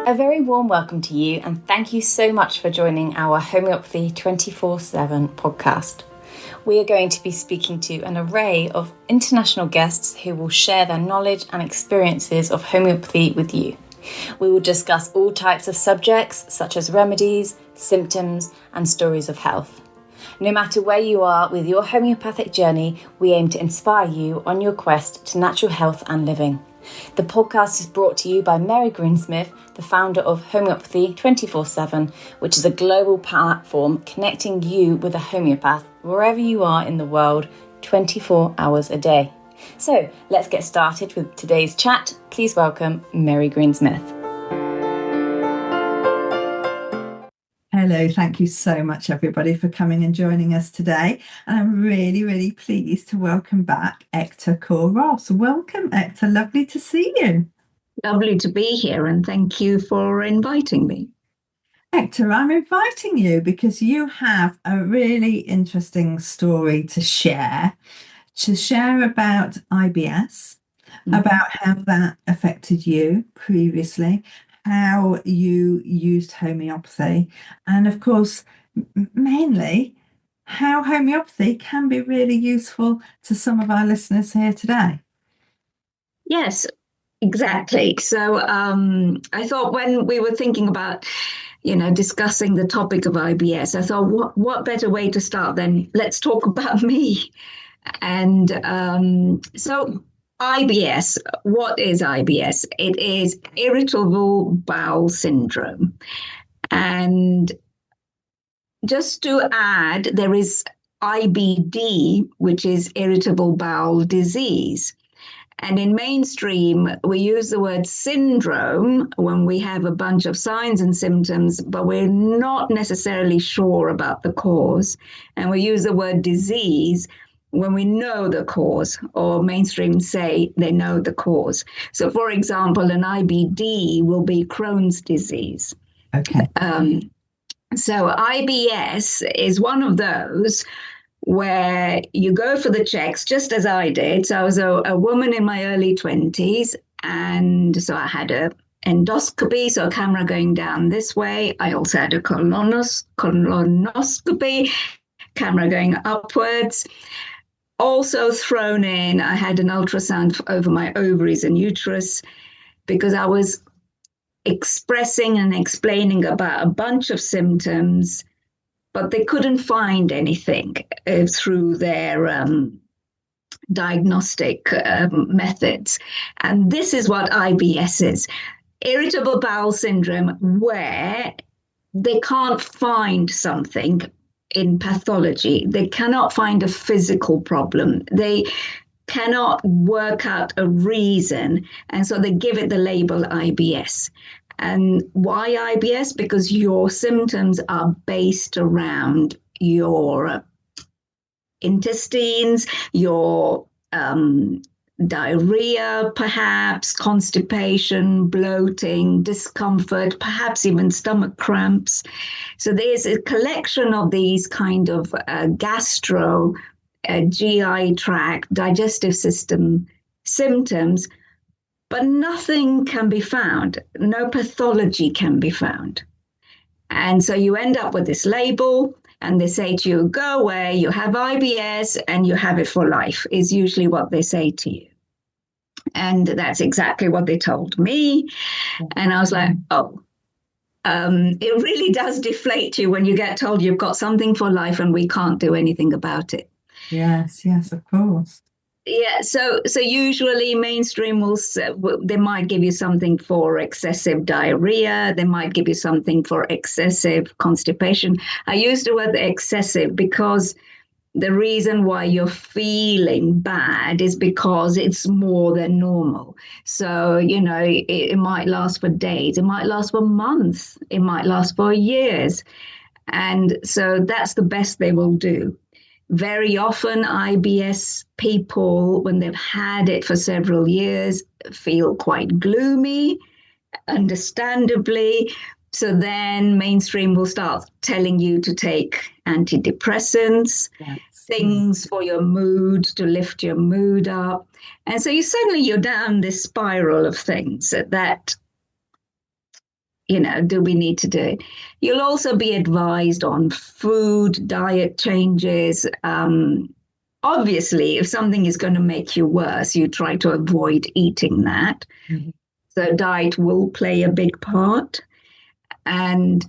A very warm welcome to you, and thank you so much for joining our Homeopathy 24/7 podcast. We are going to be speaking to an array of international guests who will share their knowledge and experiences of homeopathy with you. We will discuss all types of subjects such as remedies, symptoms, and stories of health. No matter where you are with your homeopathic journey, we aim to inspire you on your quest to natural health and living. The podcast is brought to you by Greensmith, the founder of Homeopathy 24/7, which is a global platform connecting you with a homeopath wherever you are in the world, 24 hours a day. So let's get started with today's chat. Please welcome Mary Greensmith. Hello, thank you so much everybody for coming and joining us today. And I'm really pleased to welcome back Ekta Kaur Ross. Welcome, Ekta, lovely to see you. Lovely to be here, and thank you for inviting me. Ekta, I'm inviting you because you have a really interesting story to share about IBS, about how that affected you previously, how you used homeopathy, and of course, mainly how homeopathy can be really useful to some of our listeners here today. Yes, exactly. So I thought when we were thinking about, discussing the topic of IBS, I thought, what better way to start than let's talk about me. And so IBS, what is IBS? It is irritable bowel syndrome. And just to add, there is IBD, which is irritable bowel disease. And in mainstream, we use the word syndrome when we have a bunch of signs and symptoms, but we're not necessarily sure about the cause. And we use the word disease when we know the cause, or mainstream say they know the cause. So, for example, an IBD will be Crohn's disease. Okay. So IBS is one of those where you go for the checks, just as I did. So I was a woman in my early 20s, and so I had a endoscopy, so a camera going down this way. I also had a colonoscopy, camera going upwards. Also thrown in, I had an ultrasound over my ovaries and uterus because I was expressing and explaining about a bunch of symptoms, but they couldn't find anything through their diagnostic methods. And this is what IBS is. Irritable bowel syndrome, where they can't find something in pathology. They cannot find a physical problem. They cannot work out a reason. And so they give it the label IBS. And why IBS? Because your symptoms are based around your intestines, your diarrhea, perhaps constipation, bloating, discomfort, perhaps even stomach cramps. So there's a collection of these kind of gastro, GI tract, digestive system symptoms, but nothing can be found. No pathology can be found. And so you end up with this label, and they say to you, go away, you have IBS, and you have it for life, is usually what they say to you. And that's exactly what they told me. And I was like, it really does deflate you when you get told you've got something for life and we can't do anything about it. Yes, of course. Yeah, so usually mainstream they might give you something for excessive diarrhea. They might give you something for excessive constipation. I use the word excessive because the reason why you're feeling bad is because it's more than normal. So, it might last for days. It might last for months. It might last for years. And so that's the best they will do. Very often, IBS people, when they've had it for several years, feel quite gloomy, understandably. So then mainstream will start telling you to take antidepressants, things for your mood, to lift your mood up. And so you're down this spiral of things that do we need to do it? You'll also be advised on food, diet changes. Obviously, if something is going to make you worse, you try to avoid eating that. Mhm. So diet will play a big part. And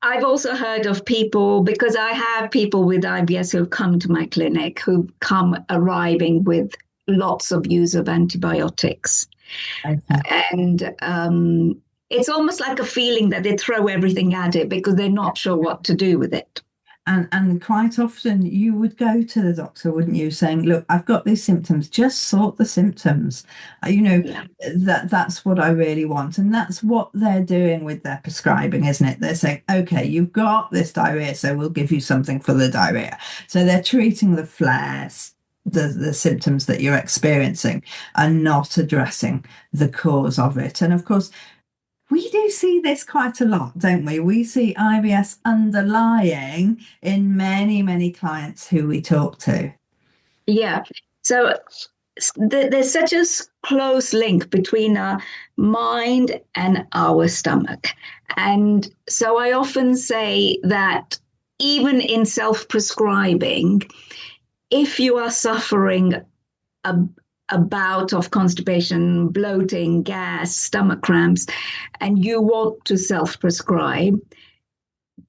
I've also heard of people, because I have people with IBS who have come to my clinic who come arriving with lots of use of antibiotics. Okay. And it's almost like a feeling that they throw everything at it because they're not sure what to do with it. And quite often you would go to the doctor, wouldn't you, saying, look, I've got these symptoms, just sort the symptoms. Yeah. That's what I really want. And that's what they're doing with their prescribing, isn't it? They're saying, okay, you've got this diarrhea, so we'll give you something for the diarrhea. So they're treating the flares, the symptoms that you're experiencing, and not addressing the cause of it. And of course, we do see this quite a lot, don't we? We see IBS underlying in many, many clients who we talk to. Yeah. So there's such a close link between our mind and our stomach. And so I often say that even in self-prescribing, if you are suffering a bout of constipation, bloating, gas, stomach cramps, and you want to self-prescribe,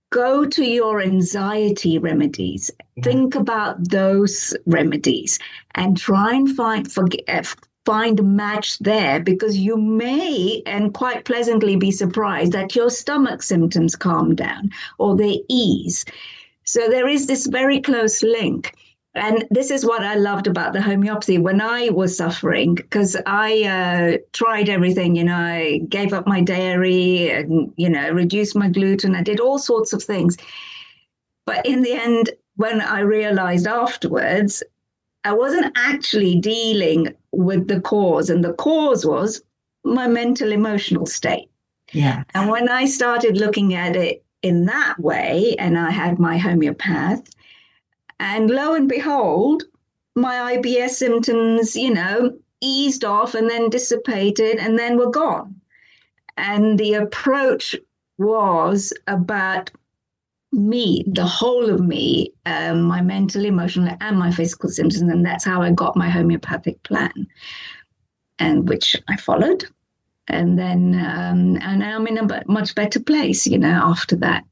go to your anxiety remedies. Yeah. Think about those remedies and try and find a match there, because you may, and quite pleasantly, be surprised that your stomach symptoms calm down or they ease. So there is this very close link. And this is what I loved about the homeopathy when I was suffering, because I tried everything, I gave up my dairy and, reduced my gluten. I did all sorts of things. But in the end, when I realized afterwards, I wasn't actually dealing with the cause. And the cause was my mental emotional state. Yeah. And when I started looking at it in that way, and I had my homeopath, and lo and behold, my IBS symptoms, eased off and then dissipated and then were gone. And the approach was about me, the whole of me, my mental, emotional, and my physical symptoms. And that's how I got my homeopathic plan, and which I followed. And then, and I'm in a much better place, after that.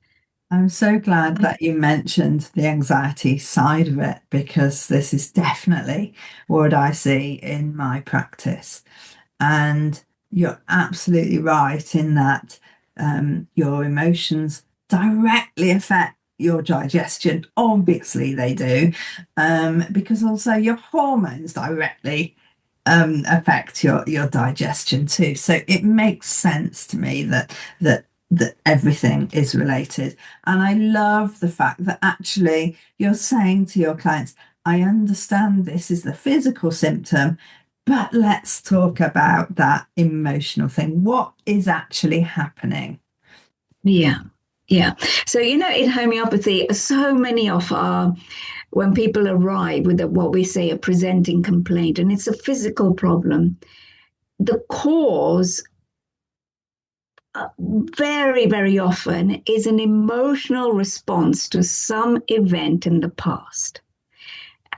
I'm so glad that you mentioned the anxiety side of it, because this is definitely what I see in my practice. And you're absolutely right in that your emotions directly affect your digestion. Obviously, they do, because also your hormones directly affect your digestion too. So it makes sense to me that everything is related. And I love the fact that actually you're saying to your clients, I understand this is the physical symptom, but let's talk about that emotional thing. What is actually happening? Yeah. Yeah. So, in homeopathy, so many of when people arrive with what we say a presenting complaint, and it's a physical problem, the cause very, very often is an emotional response to some event in the past.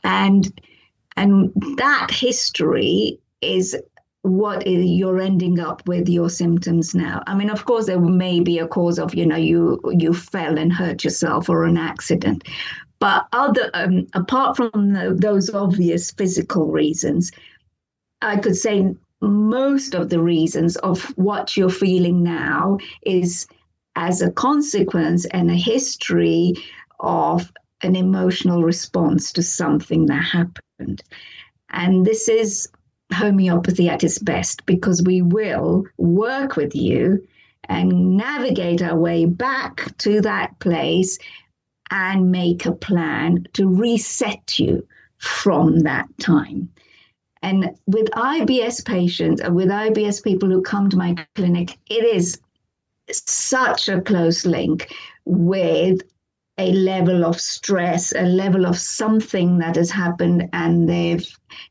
And that history is what you're ending up with your symptoms now. I mean, of course, there may be a cause of, you fell and hurt yourself or an accident. But apart from those obvious physical reasons, I could say most of the reasons of what you're feeling now is as a consequence and a history of an emotional response to something that happened. And this is homeopathy at its best, because we will work with you and navigate our way back to that place and make a plan to reset you from that time. And with IBS patients and with IBS people who come to my clinic, it is such a close link with a level of stress, a level of something that has happened, and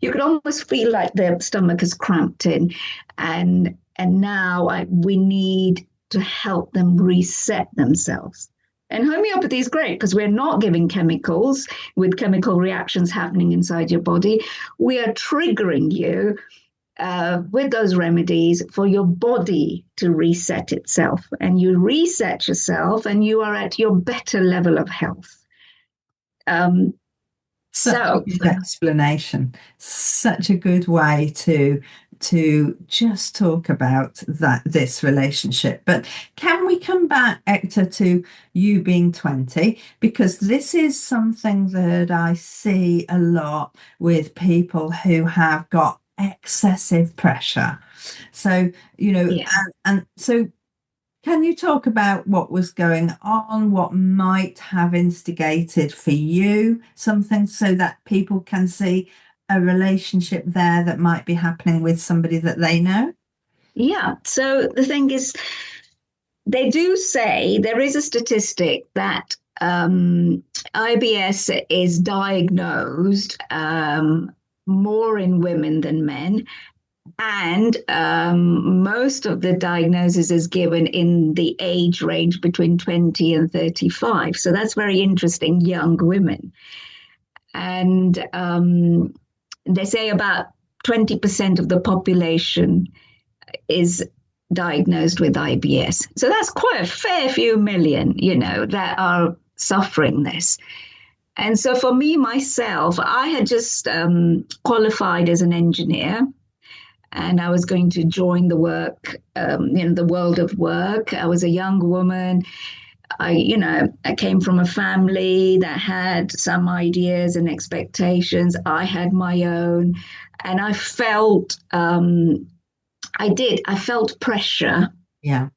you could almost feel like their stomach is cramped in, and now we need to help them reset themselves. And homeopathy is great because we're not giving chemicals with chemical reactions happening inside your body. We are triggering you with those remedies for your body to reset itself. And you reset yourself and you are at your better level of health. Such a good explanation. Such a good way to just talk about this relationship. But can we come back, Ekta, to you being 20? Because this is something that I see a lot with people who have got excessive pressure. So, and so can you talk about what was going on, what might have instigated for you something so that people can see a relationship there that might be happening with somebody that they know? Yeah. So the thing is, they do say there is a statistic that IBS is diagnosed more in women than men. And most of the diagnosis is given in the age range between 20 and 35. So that's very interesting, young women. And they say about 20% of the population is diagnosed with IBS. So that's quite a fair few million, that are suffering this. And so for me, myself, I had just qualified as an engineer. And I was going to join the work, the world of work. I was a young woman. I came from a family that had some ideas and expectations. I had my own, and I felt, I felt pressure. Yeah.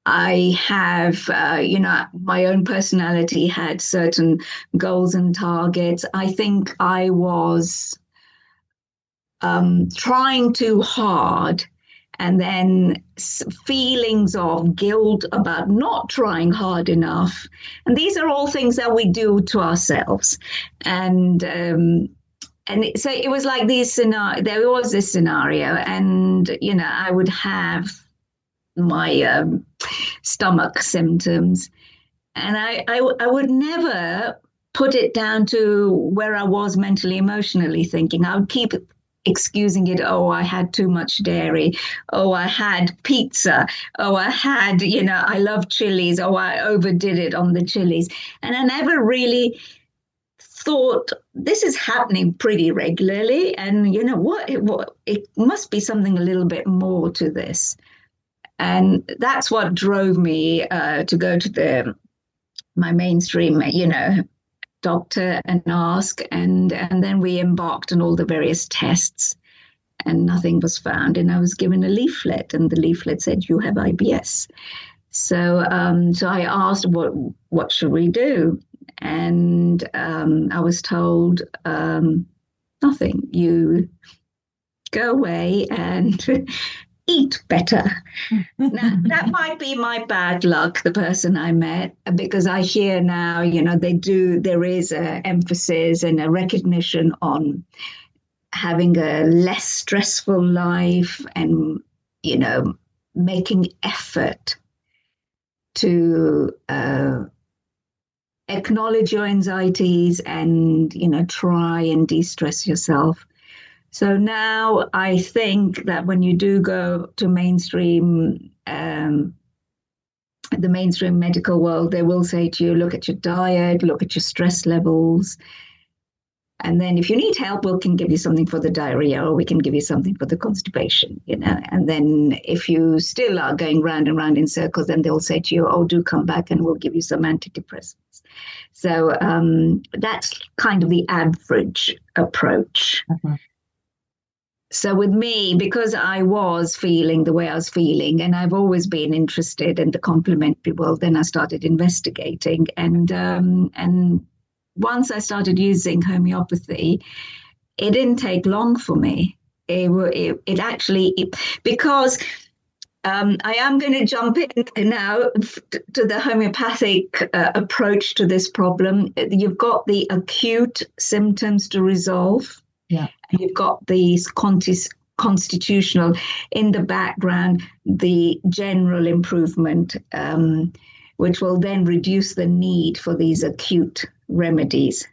I have, my own personality had certain goals and targets. I think I was trying too hard, and then feelings of guilt about not trying hard enough. And these are all things that we do to ourselves. And so it was like there was this scenario, and, I would have my stomach symptoms, and I would never put it down to where I was mentally, emotionally thinking. I would keep excusing it. Oh, I had too much dairy. Oh, I had pizza. Oh, I had, I love chilies. Oh, I overdid it on the chilies. And I never really thought this is happening pretty regularly. And it must be something a little bit more to this. And that's what drove me to go to my mainstream, doctor and ask, and then we embarked on all the various tests, and nothing was found. And I was given a leaflet, and the leaflet said, you have IBS. So I asked, what should we do? And I was told, nothing. You go away and eat better. Now, that might be my bad luck, the person I met, because I hear now, there is an emphasis and a recognition on having a less stressful life and, making effort to acknowledge your anxieties and, try and de-stress yourself. So now I think that when you do go to mainstream, the mainstream medical world, they will say to you, look at your diet, look at your stress levels. And then if you need help, we can give you something for the diarrhea, or we can give you something for the constipation, And then if you still are going round and round in circles, then they'll say to you, oh, do come back and we'll give you some antidepressants. So that's kind of the average approach. Uh-huh. So with me, because I was feeling the way I was feeling, and I've always been interested in the complementary world, then I started investigating. And once I started using homeopathy, it didn't take long for me. It actually, because I am going to jump in now to the homeopathic approach to this problem. You've got the acute symptoms to resolve. Yeah. And you've got these constitutional in the background, the general improvement, which will then reduce the need for these acute remedies.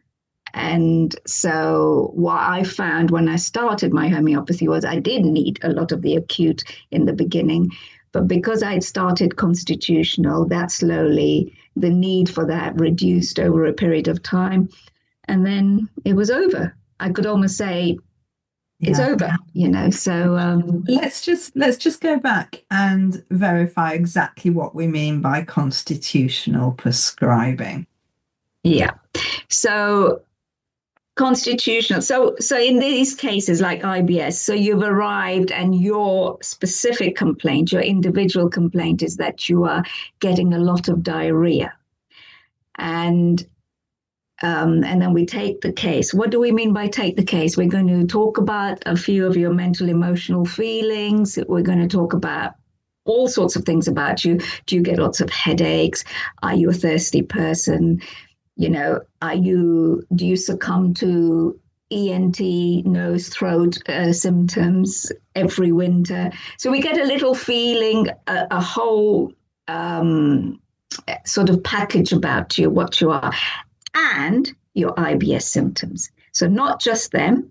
And so what I found when I started my homeopathy was I did need a lot of the acute in the beginning, but because I'd started constitutional, that slowly the need for that reduced over a period of time. And then it was over. I could almost say it's over, so let's just go back and verify exactly what we mean by constitutional prescribing. Yeah. So constitutional. So in these cases like IBS, so you've arrived and your specific complaint, your individual complaint is that you are getting a lot of diarrhea. And then we take the case. What do we mean by take the case? We're going to talk about a few of your mental, emotional feelings. We're going to talk about all sorts of things about you. Do you get lots of headaches? Are you a thirsty person? Do you succumb to ENT, nose, throat symptoms every winter? So we get a little feeling, a whole sort of package about you, what you are, and your IBS symptoms. So not just them,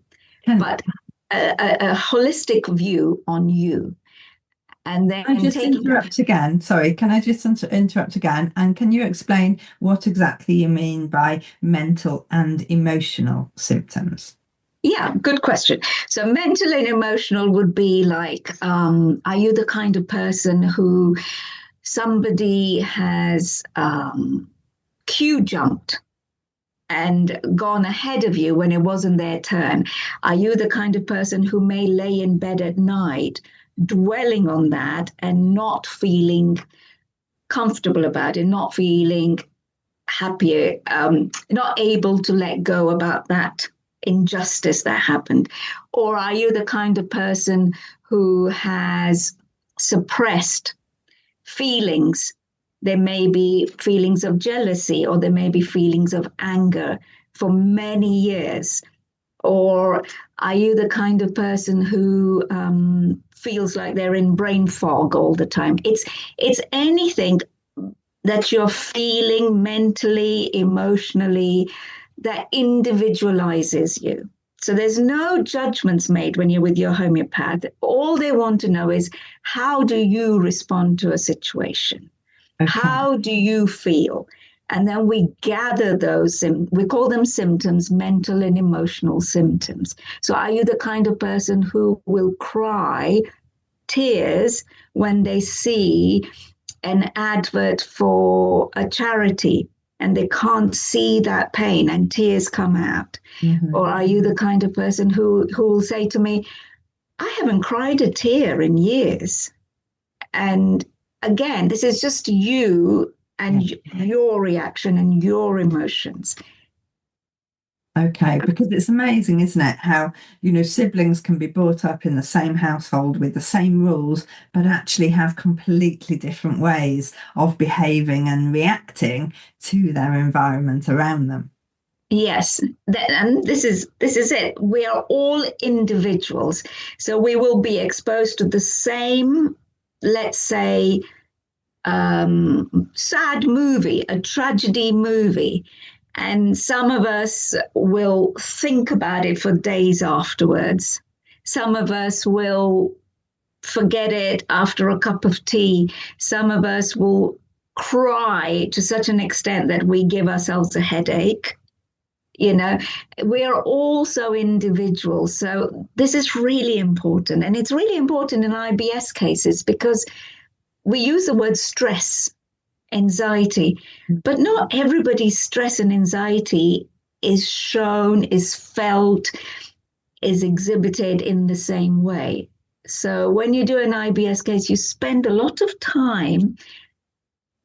but a holistic view on you. And then can I just interrupt again? Sorry, can I just interrupt again? And can you explain what exactly you mean by mental and emotional symptoms? Yeah, good question. So mental and emotional would be like, are you the kind of person who somebody has queue jumped and gone ahead of you when it wasn't their turn? Are you the kind of person who may lay in bed at night dwelling on that and not feeling comfortable about it, not feeling happier, not able to let go about that injustice that happened? Or are you the kind of person who has suppressed feelings? There may be feelings of jealousy, or there may be feelings of anger for many years. Or are you the kind of person who feels like they're in brain fog all the time? It's anything that you're feeling mentally, emotionally, that individualizes you. So there's no judgments made when you're with your homeopath. All they want to know is, how do you respond to a situation? Okay. How do you feel? And then we gather those, we call them symptoms, mental and emotional symptoms. So are you the kind of person who will cry tears when they see an advert for a charity and they can't see that pain and tears come out? Mm-hmm. Or are you the kind of person who will say to me, I haven't cried a tear in years? And again, this is just you and your reaction and your emotions. Okay, because it's amazing, isn't it, how, siblings can be brought up in the same household with the same rules, but actually have completely different ways of behaving and reacting to their environment around them. Yes, and this is it. We are all individuals, so we will be exposed to the same, let's say, sad movie, a tragedy movie, and some of us will think about it for days afterwards. Some of us will forget it after a cup of tea. Some of us will cry to such an extent that we give ourselves a headache. We are all so individual. So this is really important. And it's really important in IBS cases because we use the word stress, anxiety, but not everybody's stress and anxiety is shown, is felt, is exhibited in the same way. So when you do an IBS case, you spend a lot of time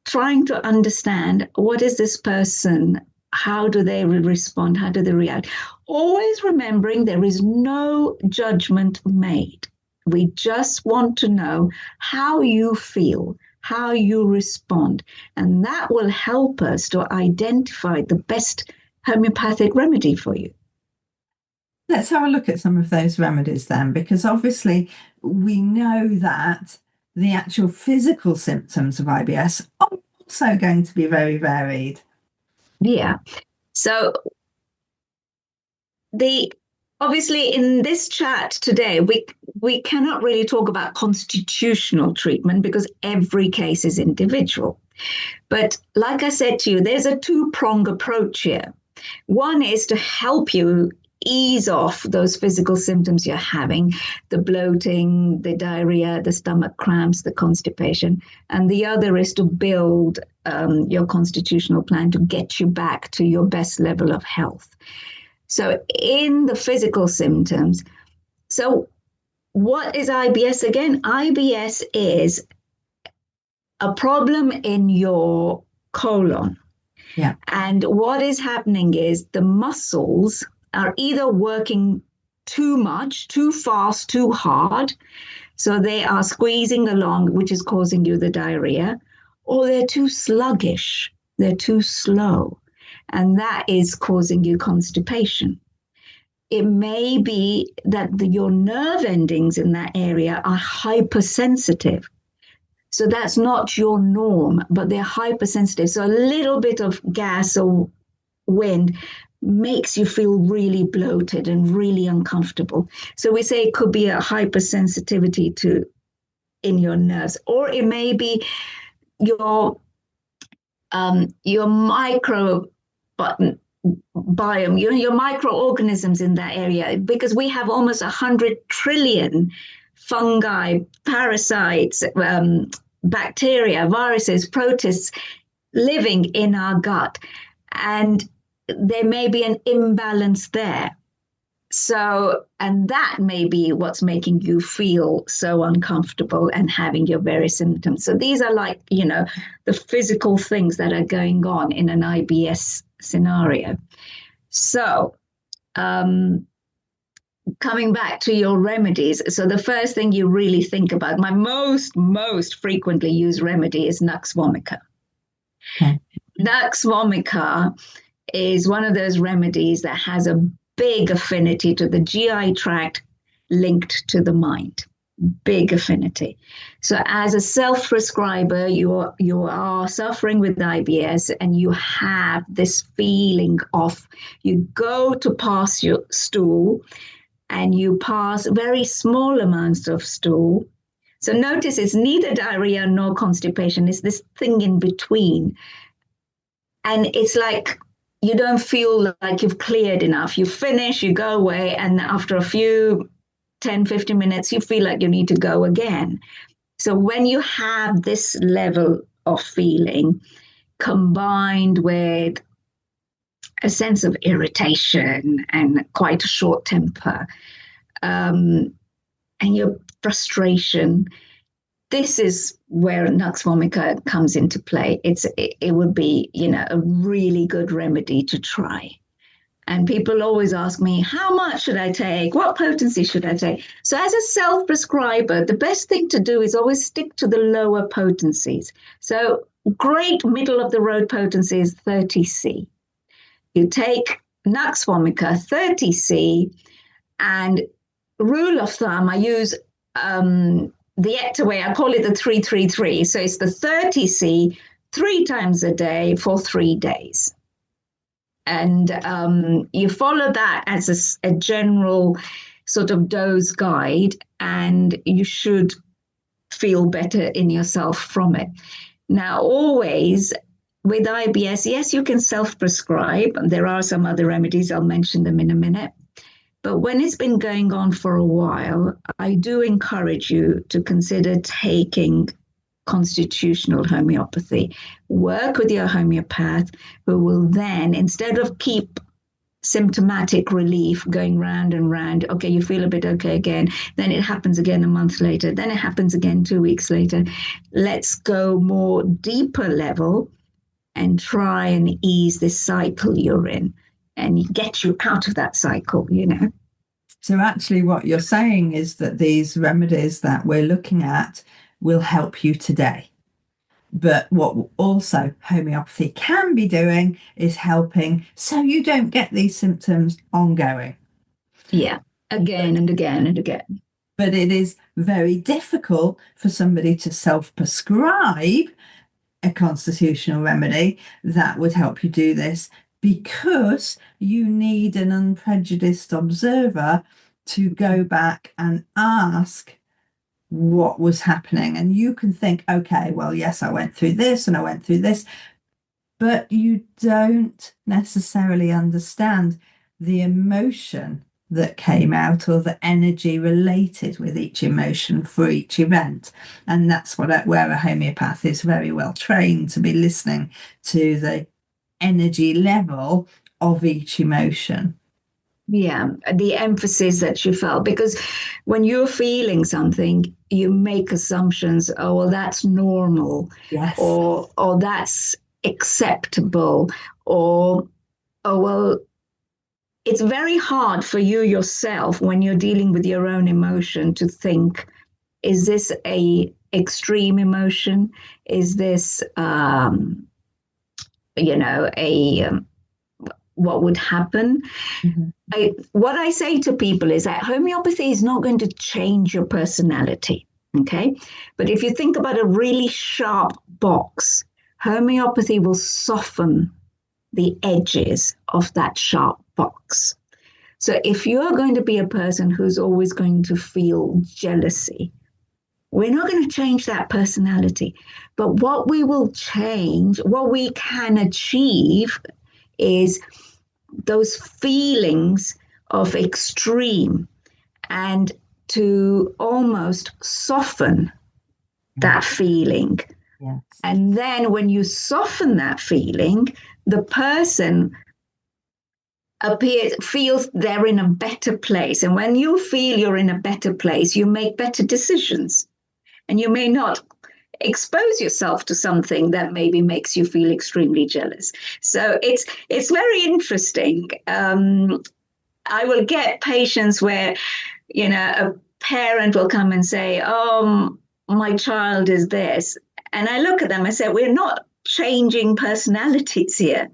trying to understand, what is this person? How do they respond? How do they react? Always remembering there is no judgment made. We just want to know how you feel, how you respond, and that will help us to identify the best homeopathic remedy for you. Let's have a look at some of those remedies then, because obviously we know that the actual physical symptoms of IBS are also going to be very varied. Yeah. So obviously in this chat today, we cannot really talk about constitutional treatment because every case is individual. But like I said to you, there's a two-pronged approach here. One is to help you ease off those physical symptoms you're having, the bloating, the diarrhea, the stomach cramps, the constipation. And the other is to build your constitutional plan to get you back to your best level of health. So in the physical symptoms, so what is IBS again? IBS is a problem in your colon. Yeah. And what is happening is the muscles are either working too much, too fast, too hard. So they are squeezing along, which is causing you the diarrhea, or they're too sluggish, they're too slow. And that is causing you constipation. It may be that your nerve endings in that area are hypersensitive. So that's not your norm, but they're hypersensitive. So a little bit of gas or wind makes you feel really bloated and really uncomfortable. So we say it could be a hypersensitivity in your nerves, or it may be your microbiome, your microorganisms in that area, because we have almost 100 trillion fungi, parasites, bacteria, viruses, protists living in our gut. And there may be an imbalance there. So, and that may be what's making you feel so uncomfortable and having your various symptoms. So these are like, the physical things that are going on in an IBS scenario. So, coming back to your remedies. So the first thing you really think about, my most frequently used remedy is Nux Vomica. Okay. Nux Vomica is one of those remedies that has a big affinity to the GI tract linked to the mind. Big affinity. So as a self-prescriber, you are suffering with IBS and you have this feeling of, you go to pass your stool and you pass very small amounts of stool. So notice it's neither diarrhea nor constipation. It's this thing in between. And it's like you don't feel like you've cleared enough. You finish, you go away, and after a few 10, 15 minutes, you feel like you need to go again. So when you have this level of feeling combined with a sense of irritation and quite a short temper, and your frustration, this is where Nux Vomica comes into play. It would be, a really good remedy to try. And people always ask me, how much should I take? What potency should I take? So as a self-prescriber, the best thing to do is always stick to the lower potencies. So great middle of the road potency is 30C. You take Nux Vomica 30C, and rule of thumb, I use the Ekta way, I call it the 333. So it's the 30C 3 times a day for 3 days. And you follow that as a general sort of dose guide, and you should feel better in yourself from it. Now, always with IBS, yes, you can self-prescribe. There are some other remedies. I'll mention them in a minute. But when it's been going on for a while, I do encourage you to consider taking constitutional homeopathy. Work with your homeopath, who will then, instead of keep symptomatic relief going round and round, okay, you feel a bit okay again, then it happens again a month later, then it happens again 2 weeks later. Let's go more deeper level and try and ease this cycle you're in and get you out of that cycle, So actually what you're saying is that these remedies that we're looking at will help you today. But what also homeopathy can be doing is helping so you don't get these symptoms ongoing. Yeah, again and again and again. But it is very difficult for somebody to self-prescribe a constitutional remedy that would help you do this, because you need an unprejudiced observer to go back and ask what was happening. And you can think, okay, well, yes, I went through this and I went through this, but you don't necessarily understand the emotion that came out or the energy related with each emotion for each event. And that's where a homeopath is very well trained to be listening to the energy level of each emotion. Yeah, the emphasis that you felt, because when you're feeling something, you make assumptions. Oh, well, that's normal. Yes. Or that's acceptable. Or, oh, well, it's very hard for you yourself when you're dealing with your own emotion to think, is this a extreme emotion? Is this, what would happen? Mm-hmm. What I say to people is that homeopathy is not going to change your personality, okay? But if you think about a really sharp box, homeopathy will soften the edges of that sharp box. So if you're going to be a person who's always going to feel jealousy, we're not going to change that personality. But what we will change, what we can achieve, is those feelings of extreme, and to almost soften that feeling. Yes. And then when you soften that feeling, the person feels they're in a better place. And when you feel you're in a better place, you make better decisions. And you may not expose yourself to something that maybe makes you feel extremely jealous. So it's very interesting. I will get patients where, a parent will come and say, oh, my child is this. And I look at them and say, we're not changing personalities here.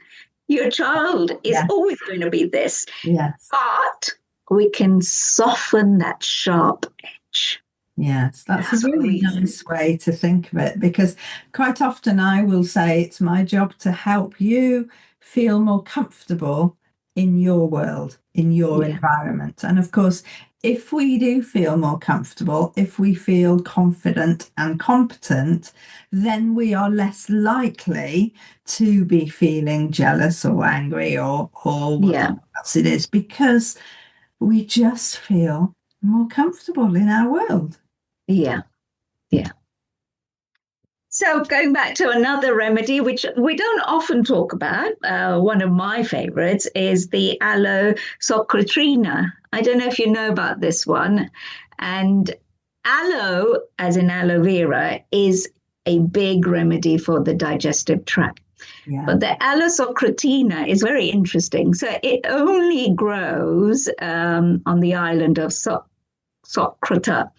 Your child is always going to be this. Yes. But we can soften that sharp edge. Yes, that's a really nice way to think of it, because quite often I will say it's my job to help you feel more comfortable in your world, in your environment. And of course, if we do feel more comfortable, if we feel confident and competent, then we are less likely to be feeling jealous or angry or whatever else it is, because we just feel more comfortable in our world. Yeah. So going back to another remedy, which we don't often talk about, one of my favorites is the Aloe Socotrina. I don't know if you know about this one. And aloe, as in aloe vera, is a big remedy for the digestive tract. Yeah. But the Aloe Socotrina is very interesting. So it only grows on the island of Socotrina.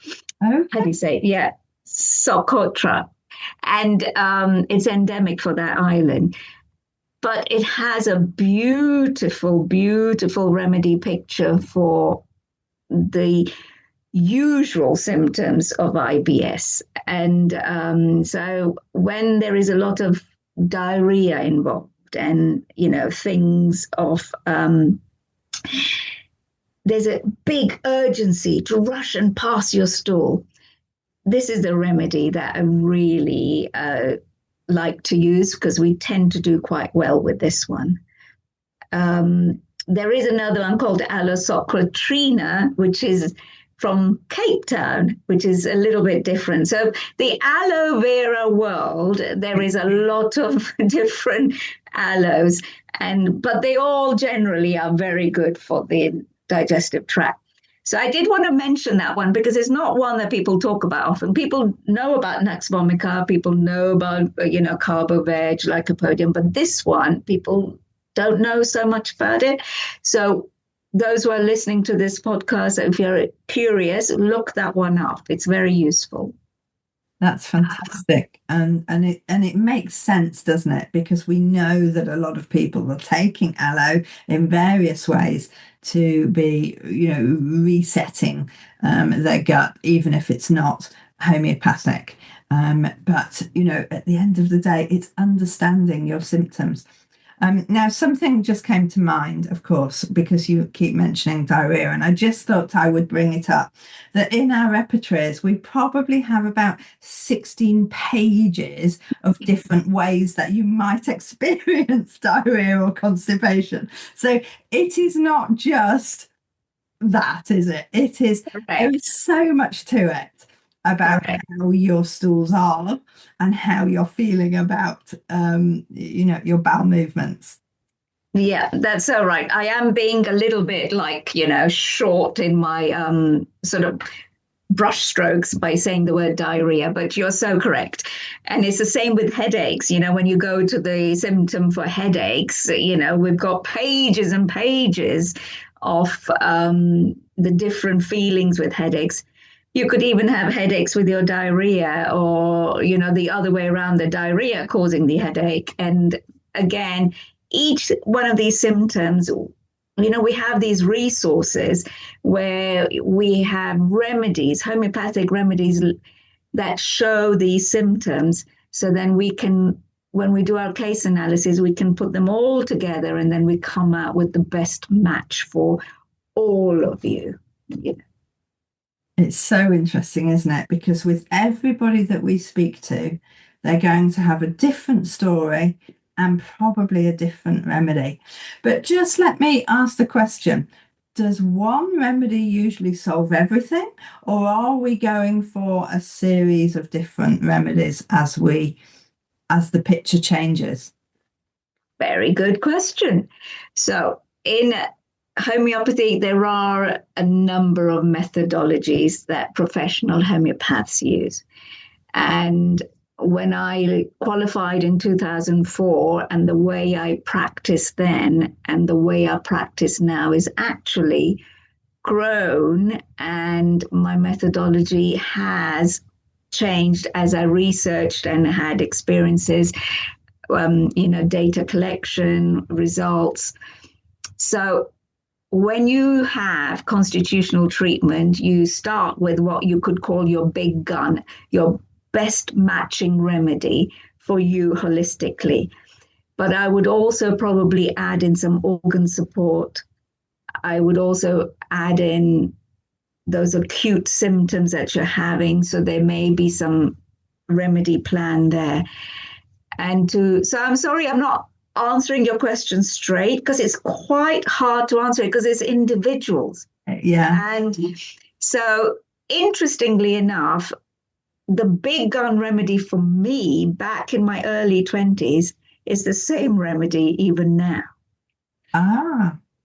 Okay. How do you say it? Yeah, Socotrina. And it's endemic for that island. But it has a beautiful, beautiful remedy picture for the usual symptoms of IBS. And so when there is a lot of diarrhea involved and, things of... there's a big urgency to rush and pass your stool. This is the remedy that I really like to use, because we tend to do quite well with this one. There is another one called Aloe Socotrina, which is from Cape Town, which is a little bit different. So the aloe vera world, there is a lot of different aloes, but they all generally are very good for the digestive tract. So I did want to mention that one, because it's not one that people talk about often. People know about Nux Vomica, people know about, Carbo-Veg, Lycopodium, but this one, people don't know so much about it. So those who are listening to this podcast, if you're curious, look that one up. It's very useful. That's fantastic, and it makes sense, doesn't it? Because we know that a lot of people are taking aloe in various ways to be, resetting their gut, even if it's not homeopathic. But at the end of the day, it's understanding your symptoms. Now, something just came to mind, of course, because you keep mentioning diarrhea, and I just thought I would bring it up, that in our repertories, we probably have about 16 pages of different ways that you might experience diarrhea or constipation. So it is not just that, is it? There is so much to it about how your stools are and how you're feeling about your bowel movements. Yeah, that's so right. I am being a little bit short in my sort of brush strokes by saying the word diarrhea, but you're so correct. And it's the same with headaches. When you go to the symptom for headaches, we've got pages and pages of the different feelings with headaches. You could even have headaches with your diarrhea, or, the other way around, the diarrhea causing the headache. And again, each one of these symptoms, we have these resources where we have remedies, homeopathic remedies that show these symptoms. So then we can, when we do our case analysis, we can put them all together, and then we come out with the best match for all of you. It's so interesting, isn't it? Because with everybody that we speak to, they're going to have a different story and probably a different remedy. But just let me ask the question, does one remedy usually solve everything, or are we going for a series of different remedies as the picture changes? Very good question. So in homeopathy, there are a number of methodologies that professional homeopaths use. And when I qualified in 2004, and the way I practiced then and the way I practice now is actually grown, and my methodology has changed as I researched and had experiences, data collection, results. So when you have constitutional treatment, you start with what you could call your big gun, your best matching remedy for you holistically. But I would also probably add in some organ support. I would also add in those acute symptoms that you're having. So there may be some remedy plan there. So I'm sorry, I'm not answering your question straight, because it's quite hard to answer it because it's individuals. Yeah. And so interestingly enough, the big gun remedy for me back in my early 20s is the same remedy even now.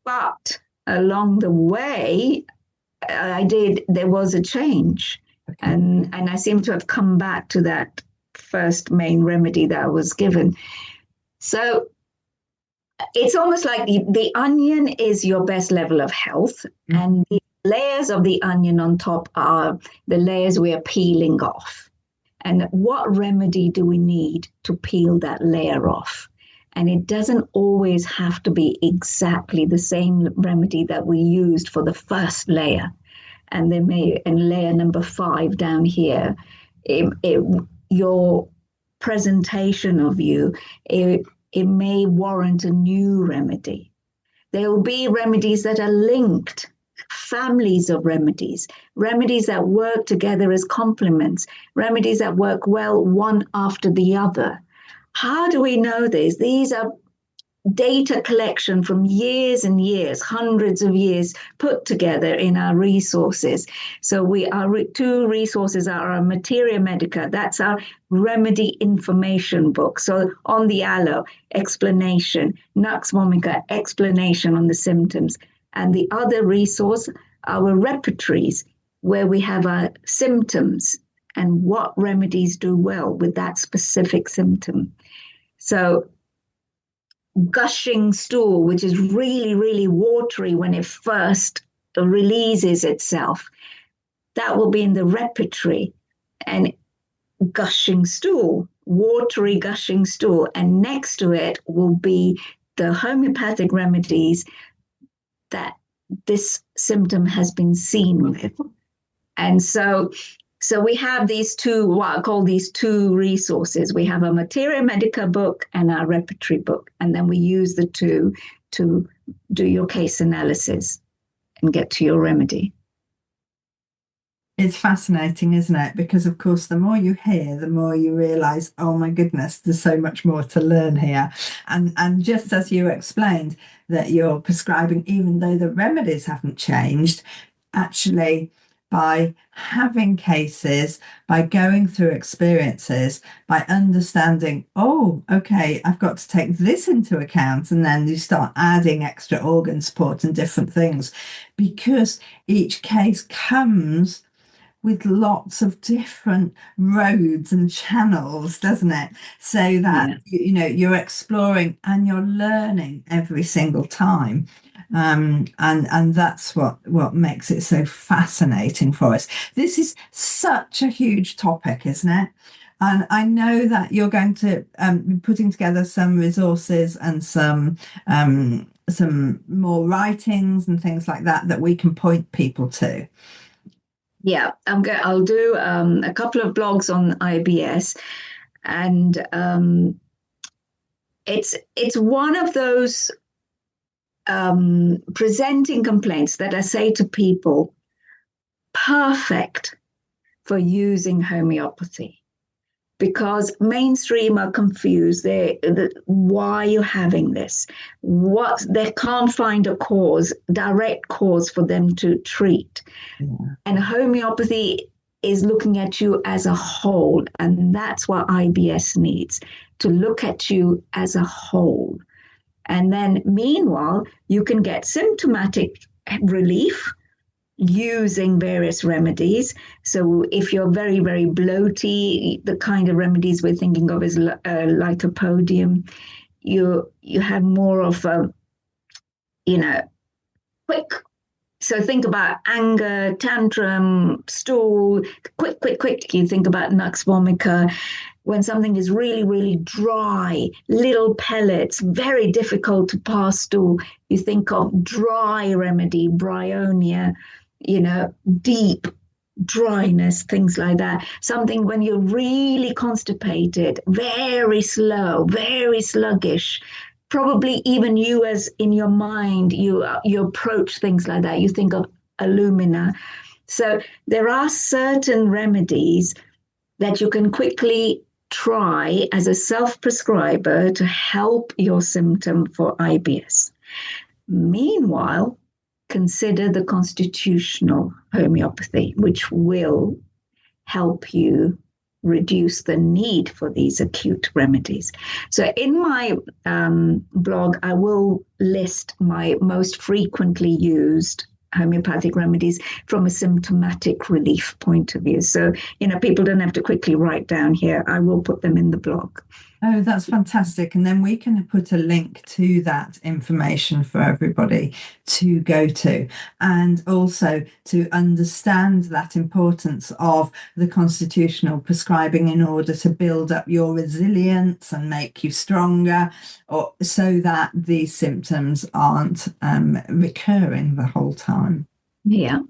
But along the way, there was a change. Okay. And I seem to have come back to that first main remedy that I was given. So it's almost like the onion is your best level of health, and the layers of the onion on top are the layers we are peeling off. And what remedy do we need to peel that layer off? And it doesn't always have to be exactly the same remedy that we used for the first layer. And there may, in layer number 5 down here, your presentation of you, it may warrant a new remedy. There will be remedies that are linked, families of remedies that work together as complements, remedies that work well one after the other. How do we know this? These are data collection from years and years, hundreds of years put together in our resources. So our 2 resources are our Materia Medica, that's our remedy information book. So on the aloe, explanation, Nux Vomica, explanation on the symptoms. And the other resource, our repertories, where we have our symptoms and what remedies do well with that specific symptom. So gushing stool, which is really, really watery when it first releases itself, that will be in the repertory. And gushing stool, watery gushing stool. And next to it will be the homeopathic remedies that this symptom has been seen with. And so we have these two, what I call these two resources. We have a Materia Medica book and our Repertory book. And then we use the two to do your case analysis and get to your remedy. It's fascinating, isn't it? Because, of course, the more you hear, the more you realise, oh my goodness, there's so much more to learn here. And just as you explained that you're prescribing, even though the remedies haven't changed, actually by having cases, by going through experiences, by understanding, oh, okay, I've got to take this into account. And then you start adding extra organ support and different things, because each case comes with lots of different roads and channels, doesn't it? So that, you're exploring and you're learning every single time. And that's what makes it so fascinating for us. This is such a huge topic, isn't it? And I know that you're going to be putting together some resources and some more writings and things like that we can point people to. Yeah, I'll do a couple of blogs on IBS, and it's one of those presenting complaints that I say to people, perfect for using homeopathy, because mainstream are confused. Why are you having this? They can't find a direct cause for them to treat. Yeah. And homeopathy is looking at you as a whole, and that's what IBS needs, to look at you as a whole. And then meanwhile, you can get symptomatic relief using various remedies. So if you're very, very bloaty, the kind of remedies we're thinking of is lycopodium. You have more of a, quick. So think about anger, tantrum, stool, quick. You think about Nux Vomica. When something is really, really dry, little pellets, very difficult to pass stool, you think of dry remedy, bryonia, deep dryness, things like that. Something when you're really constipated, very slow, very sluggish. Probably even you, as in your mind, you approach things like that. You think of alumina. So there are certain remedies that you can quickly try as a self-prescriber to help your symptom for IBS. Meanwhile, consider the constitutional homeopathy, which will help you reduce the need for these acute remedies. So in my blog, I will list my most frequently used homeopathic remedies from a symptomatic relief point of view. So, people don't have to quickly write down here. I will put them in the blog. Oh, that's fantastic. And then we can put a link to that information for everybody to go to, and also to understand that importance of the constitutional prescribing in order to build up your resilience and make you stronger, or so that these symptoms aren't recurring the whole time. Yeah.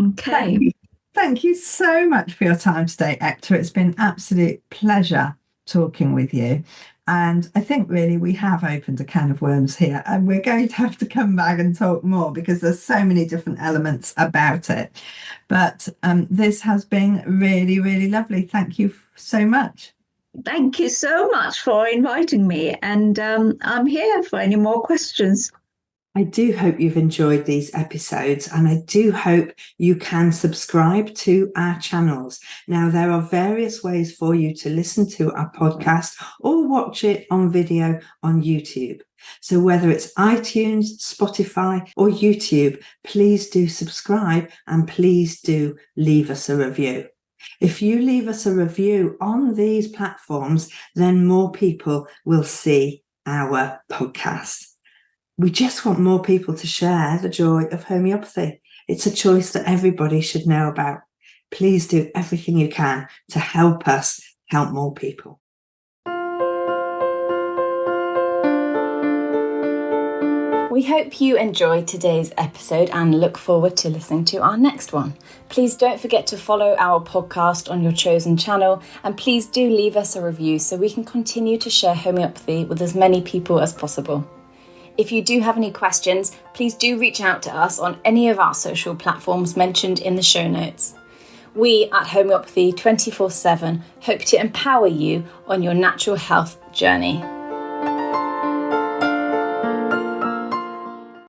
Okay. Thank you so much for your time today, Ekta. It's been an absolute pleasure talking with you, and I think really we have opened a can of worms here, and we're going to have to come back and talk more because there's so many different elements about it. But this has been really, really lovely. Thank you so much. Thank you so much for inviting me, and I'm here for any more questions. I do hope you've enjoyed these episodes, and I do hope you can subscribe to our channels. Now, there are various ways for you to listen to our podcast or watch it on video on YouTube. So whether it's iTunes, Spotify, or YouTube, please do subscribe and please do leave us a review. If you leave us a review on these platforms, then more people will see our podcast. We just want more people to share the joy of homeopathy. It's a choice that everybody should know about. Please do everything you can to help us help more people. We hope you enjoyed today's episode and look forward to listening to our next one. Please don't forget to follow our podcast on your chosen channel, and please do leave us a review so we can continue to share homeopathy with as many people as possible. If you do have any questions, please do reach out to us on any of our social platforms mentioned in the show notes. We at Homeopathy 24/7 hope to empower you on your natural health journey.